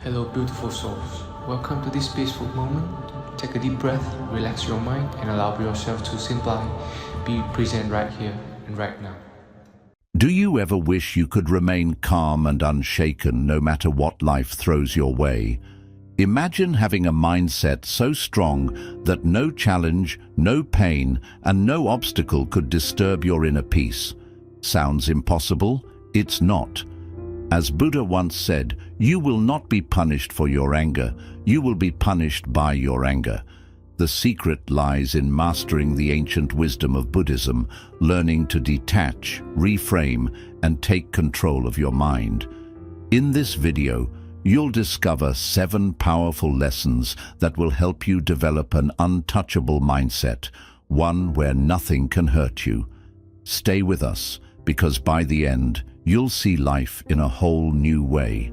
Hello, beautiful souls. Welcome to this peaceful moment. Take a deep breath, relax your mind, and allow yourself to simply be present right here and right now. Do you ever wish you could remain calm and unshaken no matter what life throws your way? Imagine having a mindset so strong that no challenge, no pain, and no obstacle could disturb your inner peace. Sounds impossible? It's not. As Buddha once said, you will not be punished for your anger, you will be punished by your anger. The secret lies in mastering the ancient wisdom of Buddhism, learning to detach, reframe, and take control of your mind. In this video, you'll discover 7 powerful lessons that will help you develop an untouchable mindset, one where nothing can hurt you. Stay with us, because by the end, you'll see life in a whole new way.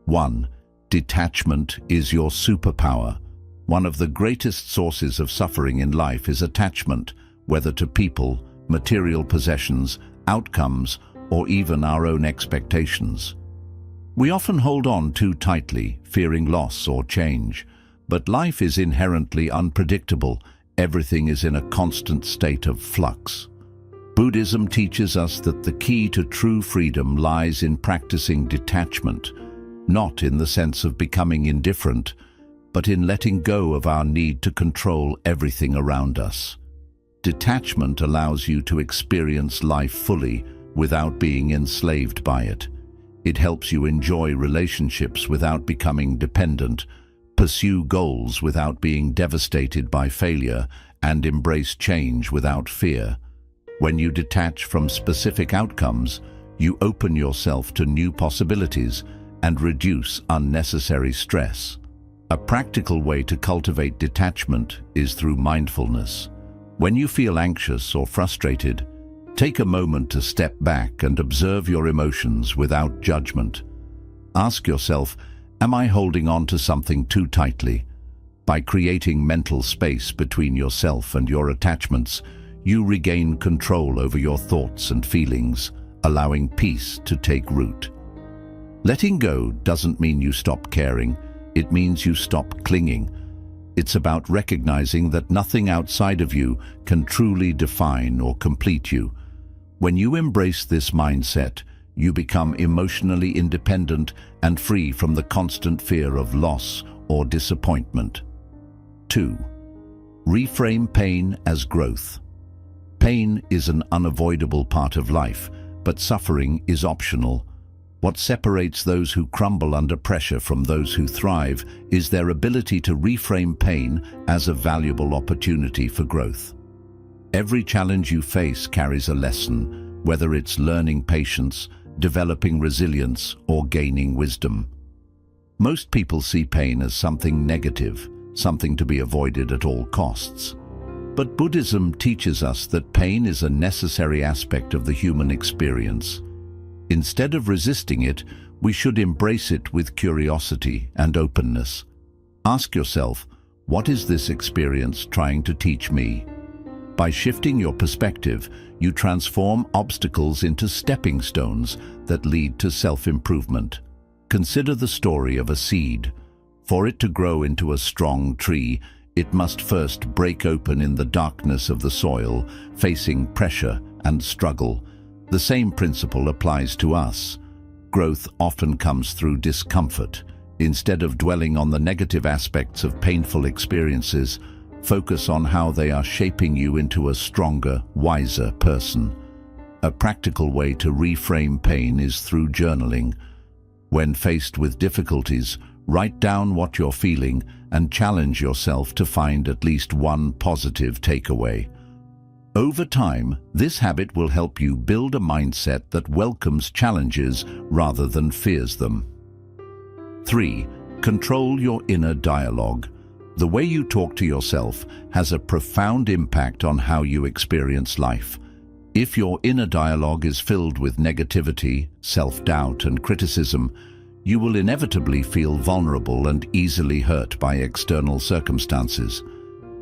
1. Detachment is your superpower. One of the greatest sources of suffering in life is attachment, whether to people, material possessions, outcomes, or even our own expectations. We often hold on too tightly, fearing loss or change. But life is inherently unpredictable. Everything is in a constant state of flux. Buddhism teaches us that the key to true freedom lies in practicing detachment, not in the sense of becoming indifferent, but in letting go of our need to control everything around us. Detachment allows you to experience life fully without being enslaved by it. It helps you enjoy relationships without becoming dependent, pursue goals without being devastated by failure, and embrace change without fear. When you detach from specific outcomes, you open yourself to new possibilities and reduce unnecessary stress. A practical way to cultivate detachment is through mindfulness. When you feel anxious or frustrated, take a moment to step back and observe your emotions without judgment. Ask yourself, am I holding on to something too tightly? By creating mental space between yourself and your attachments, you regain control over your thoughts and feelings, allowing peace to take root. Letting go doesn't mean you stop caring, it means you stop clinging. It's about recognizing that nothing outside of you can truly define or complete you. When you embrace this mindset, you become emotionally independent and free from the constant fear of loss or disappointment. 2. Reframe pain as growth. Pain is an unavoidable part of life, but suffering is optional. What separates those who crumble under pressure from those who thrive is their ability to reframe pain as a valuable opportunity for growth. Every challenge you face carries a lesson, whether it's learning patience, developing resilience, or gaining wisdom. Most people see pain as something negative, something to be avoided at all costs. But Buddhism teaches us that pain is a necessary aspect of the human experience. Instead of resisting it, we should embrace it with curiosity and openness. Ask yourself, what is this experience trying to teach me? By shifting your perspective, you transform obstacles into stepping stones that lead to self-improvement. Consider the story of a seed. For it to grow into a strong tree, it must first break open in the darkness of the soil, facing pressure and struggle. The same principle applies to us. Growth often comes through discomfort. Instead of dwelling on the negative aspects of painful experiences, focus on how they are shaping you into a stronger, wiser person. A practical way to reframe pain is through journaling. When faced with difficulties, write down what you're feeling and challenge yourself to find at least one positive takeaway. Over time, this habit will help you build a mindset that welcomes challenges rather than fears them. 3. Control your inner dialogue. The way you talk to yourself has a profound impact on how you experience life. If your inner dialogue is filled with negativity, self-doubt, and criticism, you will inevitably feel vulnerable and easily hurt by external circumstances.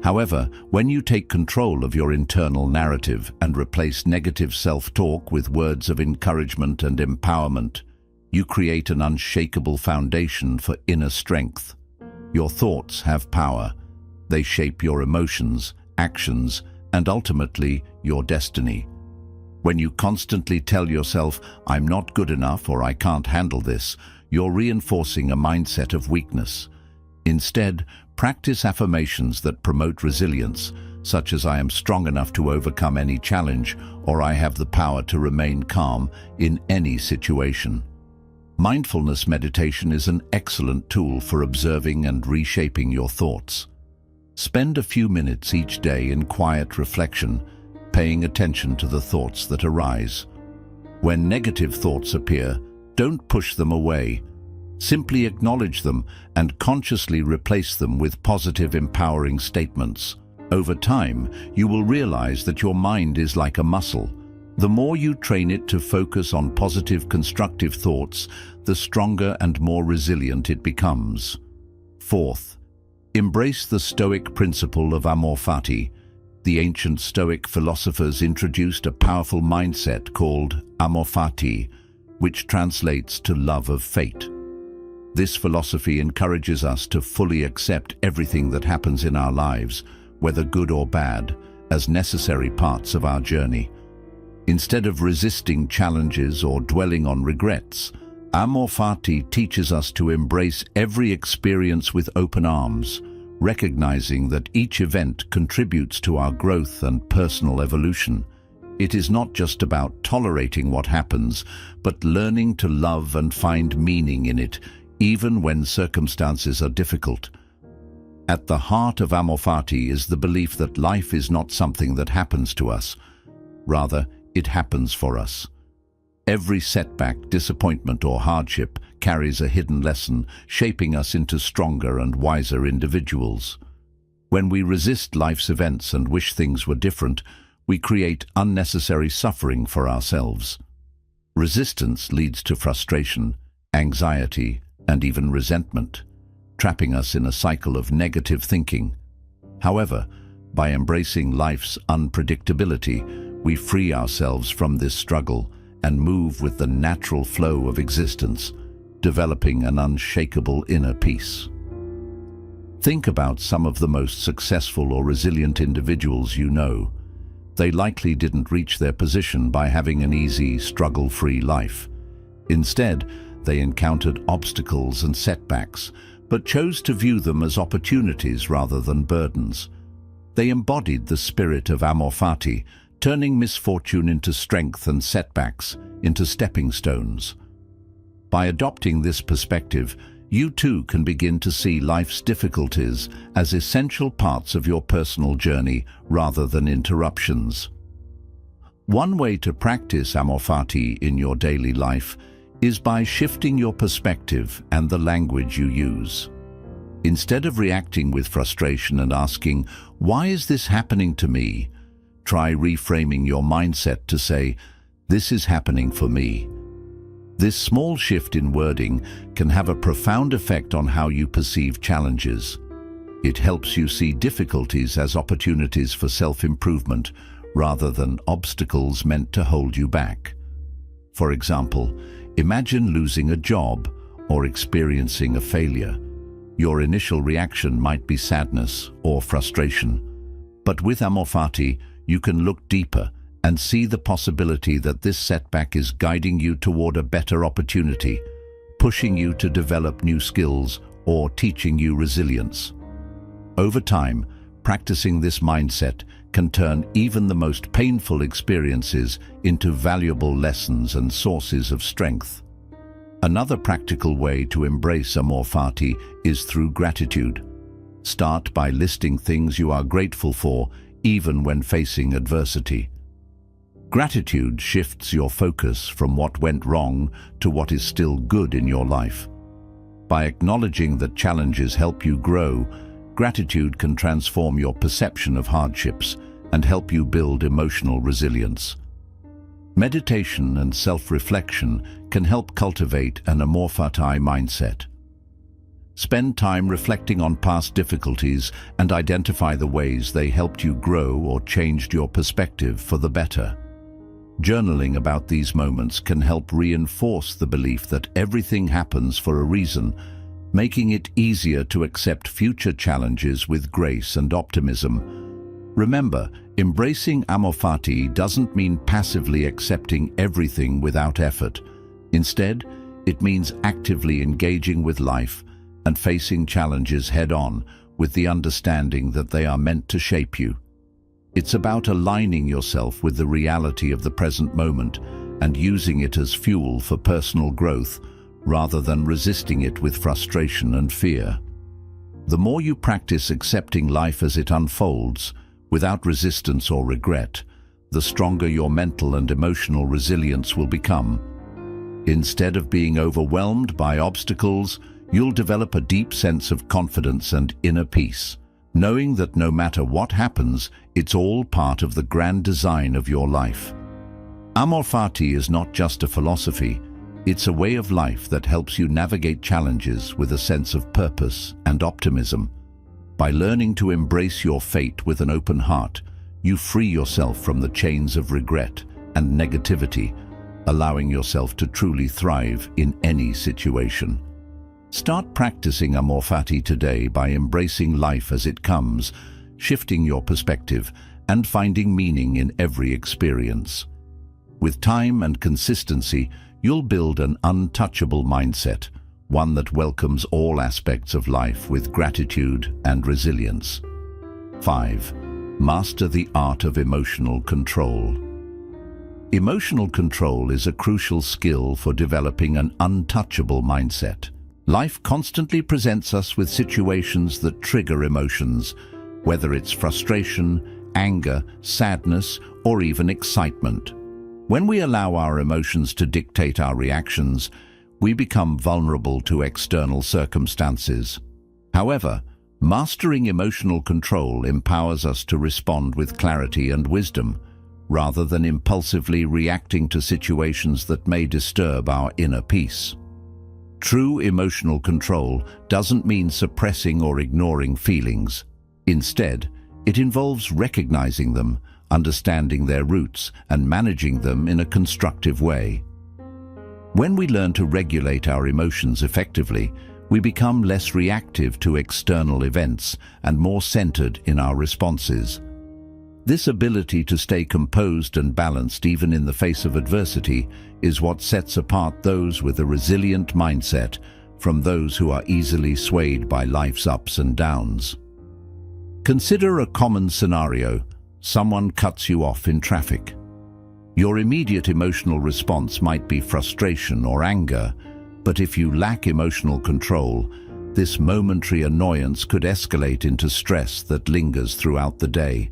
However, when you take control of your internal narrative and replace negative self-talk with words of encouragement and empowerment, You create an unshakable foundation for inner strength. Your thoughts have power. They shape your emotions, actions, and ultimately your destiny. When you constantly tell yourself, "I'm not good enough" or "I can't handle this," you're reinforcing a mindset of weakness. Instead, practice affirmations that promote resilience, such as "I am strong enough to overcome any challenge" or "I have the power to remain calm in any situation." Mindfulness meditation is an excellent tool for observing and reshaping your thoughts. Spend a few minutes each day in quiet reflection, paying attention to the thoughts that arise. When negative thoughts appear, don't push them away. Simply acknowledge them and consciously replace them with positive, empowering statements. Over time, you will realize that your mind is like a muscle. The more you train it to focus on positive, constructive thoughts, the stronger and more resilient it becomes. Fourth, embrace the Stoic principle of amor fati. The ancient Stoic philosophers introduced a powerful mindset called amor fati, which translates to love of fate. This philosophy encourages us to fully accept everything that happens in our lives, whether good or bad, as necessary parts of our journey. Instead of resisting challenges or dwelling on regrets, amor fati teaches us to embrace every experience with open arms, recognizing that each event contributes to our growth and personal evolution. It is not just about tolerating what happens, but learning to love and find meaning in it, even when circumstances are difficult. At the heart of amor fati is the belief that life is not something that happens to us. Rather, it happens for us. Every setback, disappointment, or hardship carries a hidden lesson, shaping us into stronger and wiser individuals. When we resist life's events and wish things were different, we create unnecessary suffering for ourselves. Resistance leads to frustration, anxiety, and even resentment, trapping us in a cycle of negative thinking. However, by embracing life's unpredictability, we free ourselves from this struggle and move with the natural flow of existence, developing an unshakable inner peace. Think about some of the most successful or resilient individuals you know. They likely didn't reach their position by having an easy, struggle-free life. Instead, they encountered obstacles and setbacks, but chose to view them as opportunities rather than burdens. They embodied the spirit of amor fati, turning misfortune into strength and setbacks into stepping stones. By adopting this perspective, you too can begin to see life's difficulties as essential parts of your personal journey rather than interruptions. One way to practice amor fati in your daily life is by shifting your perspective and the language you use. Instead of reacting with frustration and asking, "Why is this happening to me?" try reframing your mindset to say, "This is happening for me." This small shift in wording can have a profound effect on how you perceive challenges. It helps you see difficulties as opportunities for self-improvement rather than obstacles meant to hold you back. For example, imagine losing a job or experiencing a failure. Your initial reaction might be sadness or frustration. But with amor fati, you can look deeper and see the possibility that this setback is guiding you toward a better opportunity, pushing you to develop new skills or teaching you resilience. Over time, practicing this mindset can turn even the most painful experiences into valuable lessons and sources of strength. Another practical way to embrace amor fati is through gratitude. Start by listing things you are grateful for, even when facing adversity. Gratitude shifts your focus from what went wrong to what is still good in your life. By acknowledging that challenges help you grow, gratitude can transform your perception of hardships and help you build emotional resilience. Meditation and self-reflection can help cultivate an amor fati mindset. Spend time reflecting on past difficulties and identify the ways they helped you grow or changed your perspective for the better. Journaling about these moments can help reinforce the belief that everything happens for a reason, making it easier to accept future challenges with grace and optimism. Remember, embracing amor fati doesn't mean passively accepting everything without effort. Instead, it means actively engaging with life and facing challenges head-on with the understanding that they are meant to shape you. It's about aligning yourself with the reality of the present moment and using it as fuel for personal growth rather than resisting it with frustration and fear. The more you practice accepting life as it unfolds, without resistance or regret, the stronger your mental and emotional resilience will become. Instead of being overwhelmed by obstacles, you'll develop a deep sense of confidence and inner peace, knowing that no matter what happens, it's all part of the grand design of your life. Amor fati is not just a philosophy, it's a way of life that helps you navigate challenges with a sense of purpose and optimism. By learning to embrace your fate with an open heart, you free yourself from the chains of regret and negativity, allowing yourself to truly thrive in any situation. Start practicing amor fati today by embracing life as it comes, shifting your perspective, and finding meaning in every experience. With time and consistency, you'll build an untouchable mindset, one that welcomes all aspects of life with gratitude and resilience. 5. Master the art of emotional control. Emotional control is a crucial skill for developing an untouchable mindset. Life constantly presents us with situations that trigger emotions, whether it's frustration, anger, sadness, or even excitement. When we allow our emotions to dictate our reactions, we become vulnerable to external circumstances. However, mastering emotional control empowers us to respond with clarity and wisdom, rather than impulsively reacting to situations that may disturb our inner peace. True emotional control doesn't mean suppressing or ignoring feelings. Instead, it involves recognizing them, understanding their roots, and managing them in a constructive way. When we learn to regulate our emotions effectively, we become less reactive to external events and more centered in our responses. This ability to stay composed and balanced even in the face of adversity is what sets apart those with a resilient mindset from those who are easily swayed by life's ups and downs. Consider a common scenario. Someone cuts you off in traffic. Your immediate emotional response might be frustration or anger, but if you lack emotional control, this momentary annoyance could escalate into stress that lingers throughout the day.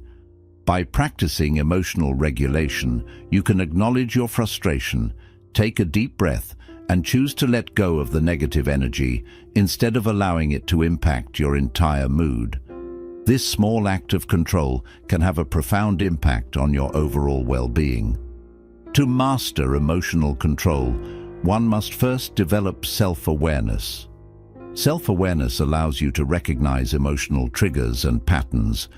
By practicing emotional regulation, you can acknowledge your frustration, take a deep breath, and choose to let go of the negative energy instead of allowing it to impact your entire mood. This small act of control can have a profound impact on your overall well-being. To master emotional control, one must first develop self-awareness. Self-awareness allows you to recognize emotional triggers and patterns.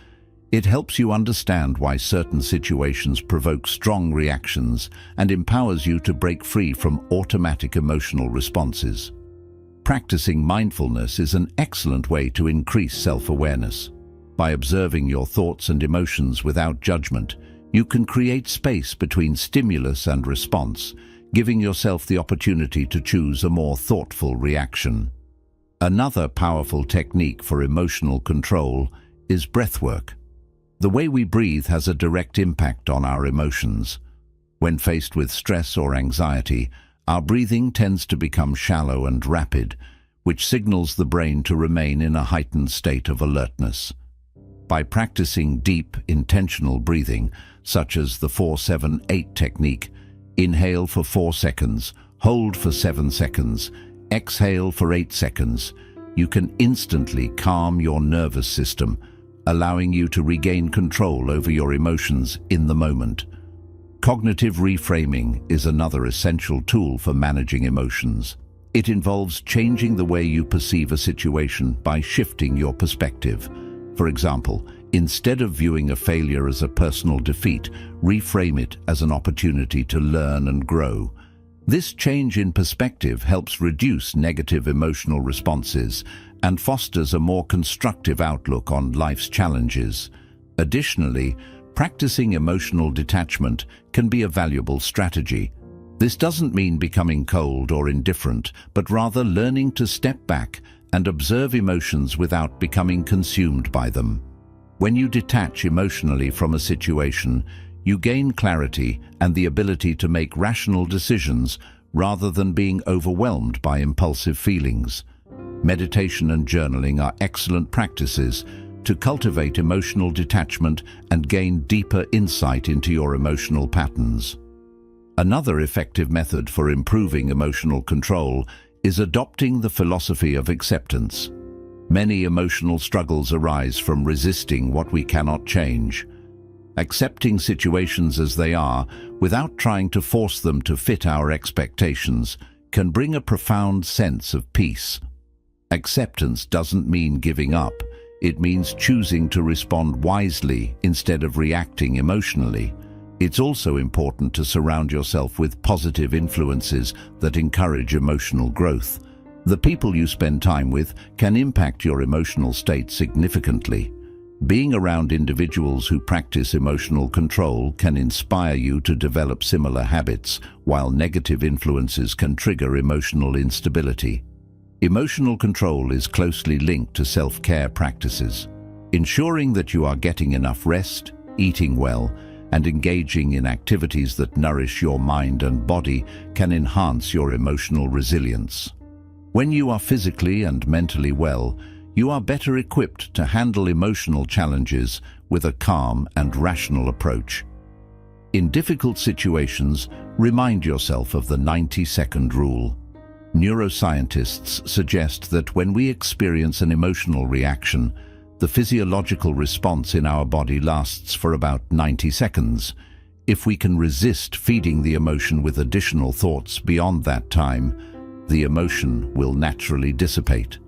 It helps you understand why certain situations provoke strong reactions and empowers you to break free from automatic emotional responses. Practicing mindfulness is an excellent way to increase self-awareness. By observing your thoughts and emotions without judgment, you can create space between stimulus and response, giving yourself the opportunity to choose a more thoughtful reaction. Another powerful technique for emotional control is breathwork. The way we breathe has a direct impact on our emotions. When faced with stress or anxiety, our breathing tends to become shallow and rapid, which signals the brain to remain in a heightened state of alertness. By practicing deep, intentional breathing, such as the 4-7-8 technique, inhale for 4 seconds, hold for 7 seconds, exhale for 8 seconds, you can instantly calm your nervous system, allowing you to regain control over your emotions in the moment. Cognitive reframing is another essential tool for managing emotions. It involves changing the way you perceive a situation by shifting your perspective. For example, Instead of viewing a failure as a personal defeat, reframe it as an opportunity to learn and grow. This change in perspective helps reduce negative emotional responses and fosters a more constructive outlook on life's challenges. Additionally, practicing emotional detachment can be a valuable strategy. This doesn't mean becoming cold or indifferent, but rather learning to step back and observe emotions without becoming consumed by them. When you detach emotionally from a situation, you gain clarity and the ability to make rational decisions rather than being overwhelmed by impulsive feelings. Meditation and journaling are excellent practices to cultivate emotional detachment and gain deeper insight into your emotional patterns. Another effective method for improving emotional control is adopting the philosophy of acceptance. Many emotional struggles arise from resisting what we cannot change. Accepting situations as they are, without trying to force them to fit our expectations, can bring a profound sense of peace. Acceptance doesn't mean giving up. It means choosing to respond wisely instead of reacting emotionally. It's also important to surround yourself with positive influences that encourage emotional growth. The people you spend time with can impact your emotional state significantly. Being around individuals who practice emotional control can inspire you to develop similar habits, while negative influences can trigger emotional instability. Emotional control is closely linked to self-care practices. Ensuring that you are getting enough rest, eating well, and engaging in activities that nourish your mind and body can enhance your emotional resilience. When you are physically and mentally well, you are better equipped to handle emotional challenges with a calm and rational approach. In difficult situations, remind yourself of the 90-second rule. Neuroscientists suggest that when we experience an emotional reaction, the physiological response in our body lasts for about 90 seconds. If we can resist feeding the emotion with additional thoughts beyond that time, the emotion will naturally dissipate.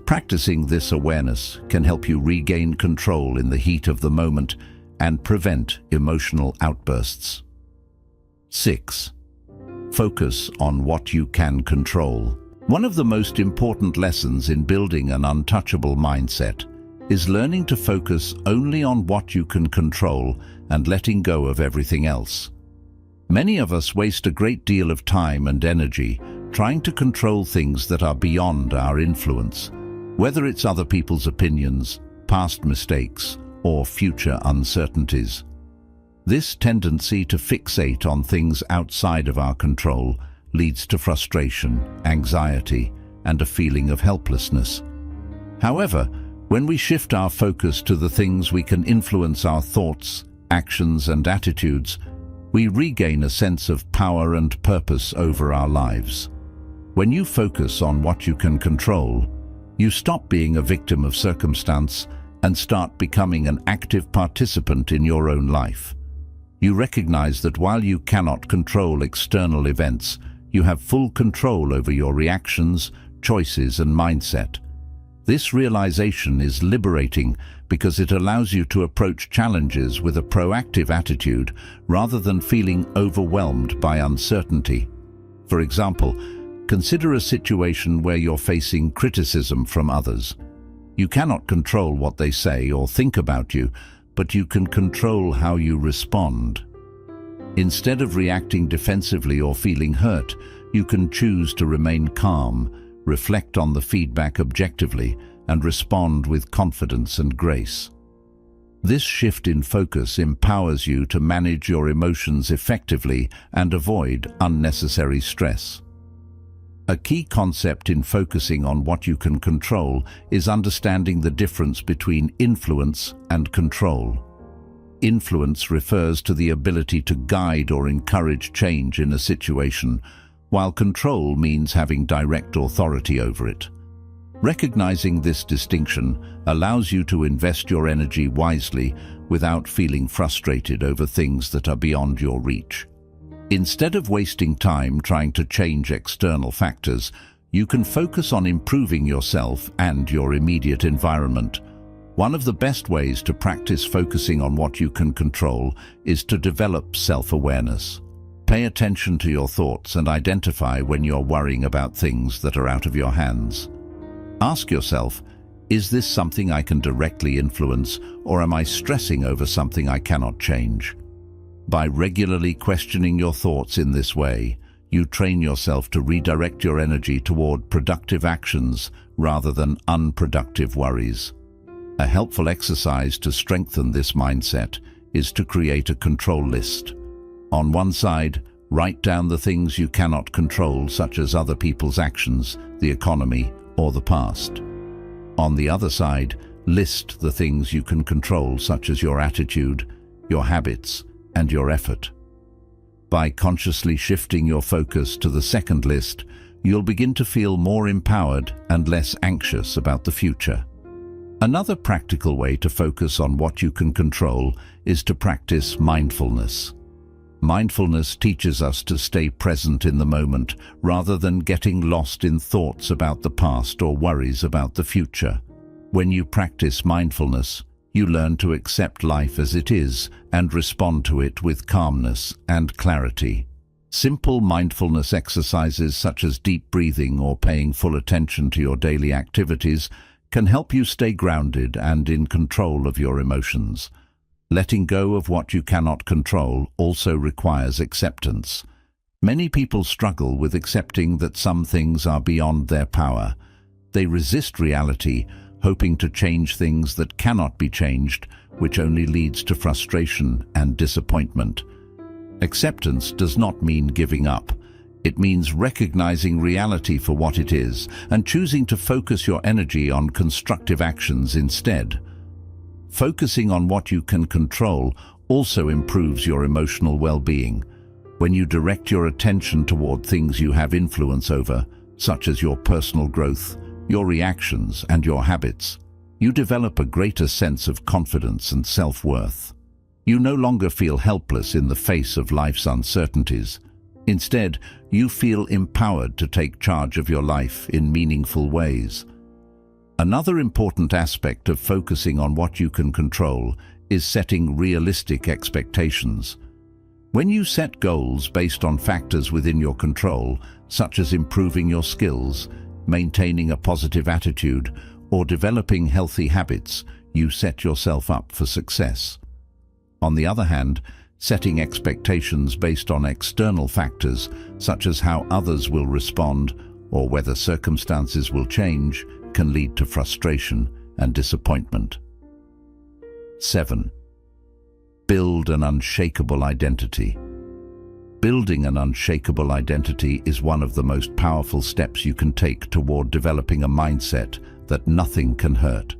Practicing this awareness can help you regain control in the heat of the moment and prevent emotional outbursts. 6. Focus on what you can control. One of the most important lessons in building an untouchable mindset is learning to focus only on what you can control and letting go of everything else. Many of us waste a great deal of time and energy trying to control things that are beyond our influence, whether it's other people's opinions, past mistakes, or future uncertainties. This tendency to fixate on things outside of our control leads to frustration, anxiety, and a feeling of helplessness. However, when we shift our focus to the things we can influence, our thoughts, actions, and attitudes, we regain a sense of power and purpose over our lives. When you focus on what you can control, you stop being a victim of circumstance and start becoming an active participant in your own life. You recognize that while you cannot control external events, you have full control over your reactions, choices, and mindset. This realization is liberating because it allows you to approach challenges with a proactive attitude rather than feeling overwhelmed by uncertainty. For example, consider a situation where you're facing criticism from others. You cannot control what they say or think about you, but you can control how you respond. Instead of reacting defensively or feeling hurt, you can choose to remain calm, reflect on the feedback objectively, and respond with confidence and grace. This shift in focus empowers you to manage your emotions effectively and avoid unnecessary stress. A key concept in focusing on what you can control is understanding the difference between influence and control. Influence refers to the ability to guide or encourage change in a situation, while control means having direct authority over it. Recognizing this distinction allows you to invest your energy wisely without feeling frustrated over things that are beyond your reach. Instead of wasting time trying to change external factors, you can focus on improving yourself and your immediate environment. One of the best ways to practice focusing on what you can control is to develop self-awareness. Pay attention to your thoughts and identify when you're worrying about things that are out of your hands. Ask yourself, is this something I can directly influence, or am I stressing over something I cannot change? By regularly questioning your thoughts in this way, you train yourself to redirect your energy toward productive actions rather than unproductive worries. A helpful exercise to strengthen this mindset is to create a control list. On one side, write down the things you cannot control, such as other people's actions, the economy, or the past. On the other side, list the things you can control, such as your attitude, your habits, and your effort. By consciously shifting your focus to the second list, you'll begin to feel more empowered and less anxious about the future. Another practical way to focus on what you can control is to practice mindfulness. Mindfulness teaches us to stay present in the moment rather than getting lost in thoughts about the past or worries about the future. When you practice mindfulness, you learn to accept life as it is and respond to it with calmness and clarity. Simple mindfulness exercises such as deep breathing or paying full attention to your daily activities can help you stay grounded and in control of your emotions. Letting go of what you cannot control also requires acceptance. Many people struggle with accepting that some things are beyond their power. They resist reality, hoping to change things that cannot be changed, which only leads to frustration and disappointment. Acceptance does not mean giving up. It means recognizing reality for what it is and choosing to focus your energy on constructive actions instead. Focusing on what you can control also improves your emotional well-being. When you direct your attention toward things you have influence over, such as your personal growth, your reactions, and your habits, you develop a greater sense of confidence and self-worth. You no longer feel helpless in the face of life's uncertainties. Instead, you feel empowered to take charge of your life in meaningful ways. Another important aspect of focusing on what you can control is setting realistic expectations. When you set goals based on factors within your control, such as improving your skills, maintaining a positive attitude, or developing healthy habits, you set yourself up for success. On the other hand, setting expectations based on external factors, such as how others will respond or whether circumstances will change, can lead to frustration and disappointment. 7. Build an unshakable identity. Building an unshakable identity is one of the most powerful steps you can take toward developing a mindset that nothing can hurt.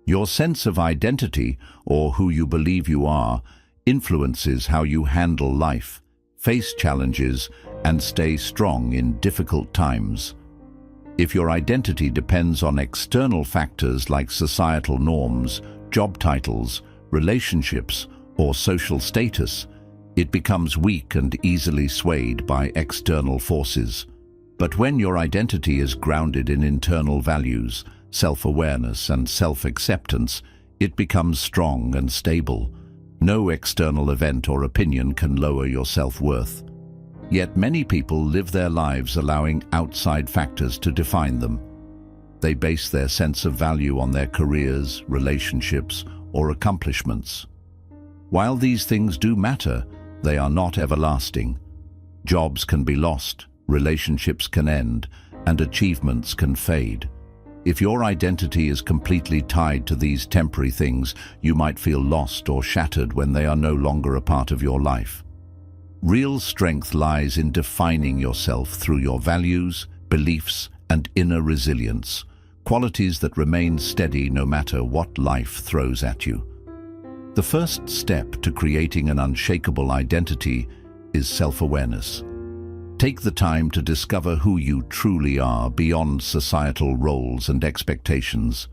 Your sense of identity, or who you believe you are, influences how you handle life, face challenges, and stay strong in difficult times. If your identity depends on external factors like societal norms, job titles, relationships, or social status, it becomes weak and easily swayed by external forces. But when your identity is grounded in internal values, self-awareness, and self-acceptance, it becomes strong and stable. No external event or opinion can lower your self-worth. Yet many people live their lives allowing outside factors to define them. They base their sense of value on their careers, relationships, or accomplishments. While these things do matter, they are not everlasting. Jobs can be lost, relationships can end, and achievements can fade. If your identity is completely tied to these temporary things, you might feel lost or shattered when they are no longer a part of your life. Real strength lies in defining yourself through your values, beliefs, and inner resilience, qualities that remain steady no matter what life throws at you. The first step to creating an unshakable identity is self-awareness. Take the time to discover who you truly are beyond societal roles and expectations.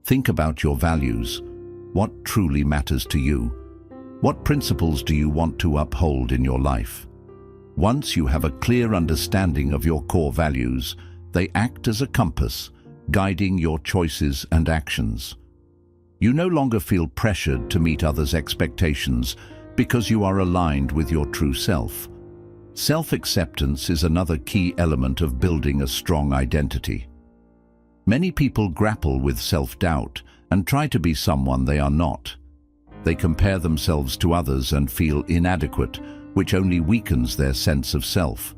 Think about your values. What truly matters to you? What principles do you want to uphold in your life? Once you have a clear understanding of your core values, they act as a compass, guiding your choices and actions. You no longer feel pressured to meet others' expectations because you are aligned with your true self. Self-acceptance is another key element of building a strong identity. Many people grapple with self-doubt and try to be someone they are not. They compare themselves to others and feel inadequate, which only weakens their sense of self.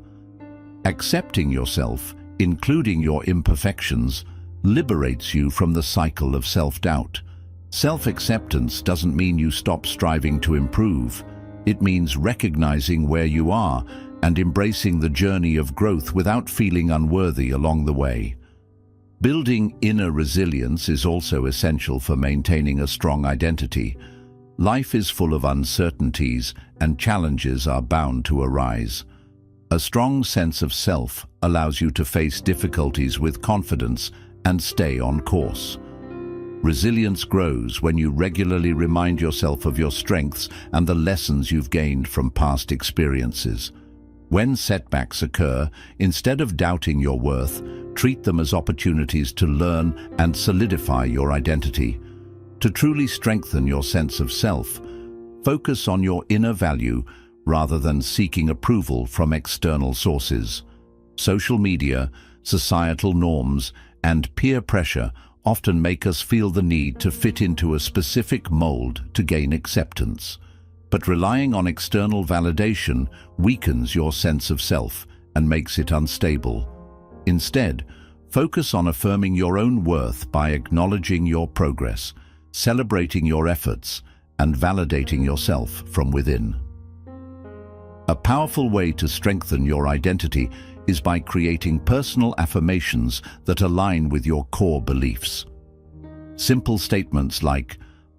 Accepting yourself, including your imperfections, liberates you from the cycle of self-doubt. Self-acceptance doesn't mean you stop striving to improve. It means recognizing where you are and embracing the journey of growth without feeling unworthy along the way. Building inner resilience is also essential for maintaining a strong identity. Life is full of uncertainties, and challenges are bound to arise. A strong sense of self allows you to face difficulties with confidence and stay on course. Resilience grows when you regularly remind yourself of your strengths and the lessons you've gained from past experiences. When setbacks occur, instead of doubting your worth, treat them as opportunities to learn and solidify your identity. To truly strengthen your sense of self, focus on your inner value rather than seeking approval from external sources. Social media, societal norms, and peer pressure often make us feel the need to fit into a specific mold to gain acceptance. But relying on external validation weakens your sense of self and makes it unstable. Instead, focus on affirming your own worth by acknowledging your progress, celebrating your efforts, and validating yourself from within. A powerful way to strengthen your identity is by creating personal affirmations that align with your core beliefs. Simple statements like,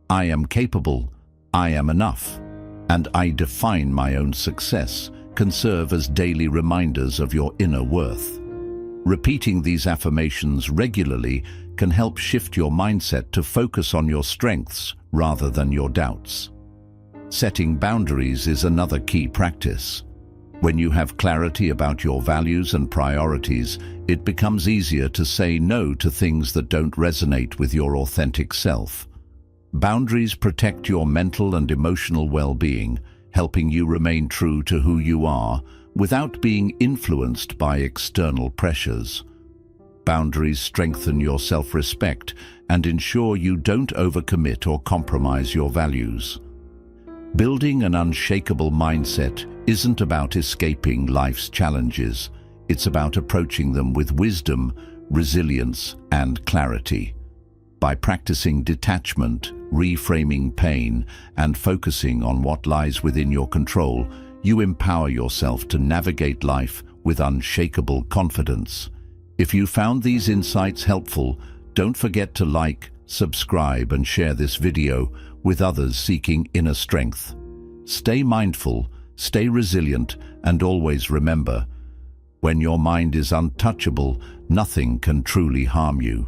"I am capable," "I am enough," and "I define my own success" can serve as daily reminders of your inner worth. Repeating these affirmations regularly can help shift your mindset to focus on your strengths rather than your doubts. Setting boundaries is another key practice. When you have clarity about your values and priorities, it becomes easier to say no to things that don't resonate with your authentic self. Boundaries protect your mental and emotional well-being, helping you remain true to who you are without being influenced by external pressures. Boundaries strengthen your self-respect and ensure you don't overcommit or compromise your values. Building an unshakable mindset isn't about escaping life's challenges. It's about approaching them with wisdom, resilience, and clarity. By practicing detachment, reframing pain, and focusing on what lies within your control, you empower yourself to navigate life with unshakable confidence. If you found these insights helpful, don't forget to like, subscribe, and share this video with others seeking inner strength. Stay mindful, stay resilient, and always remember, when your mind is untouchable, nothing can truly harm you.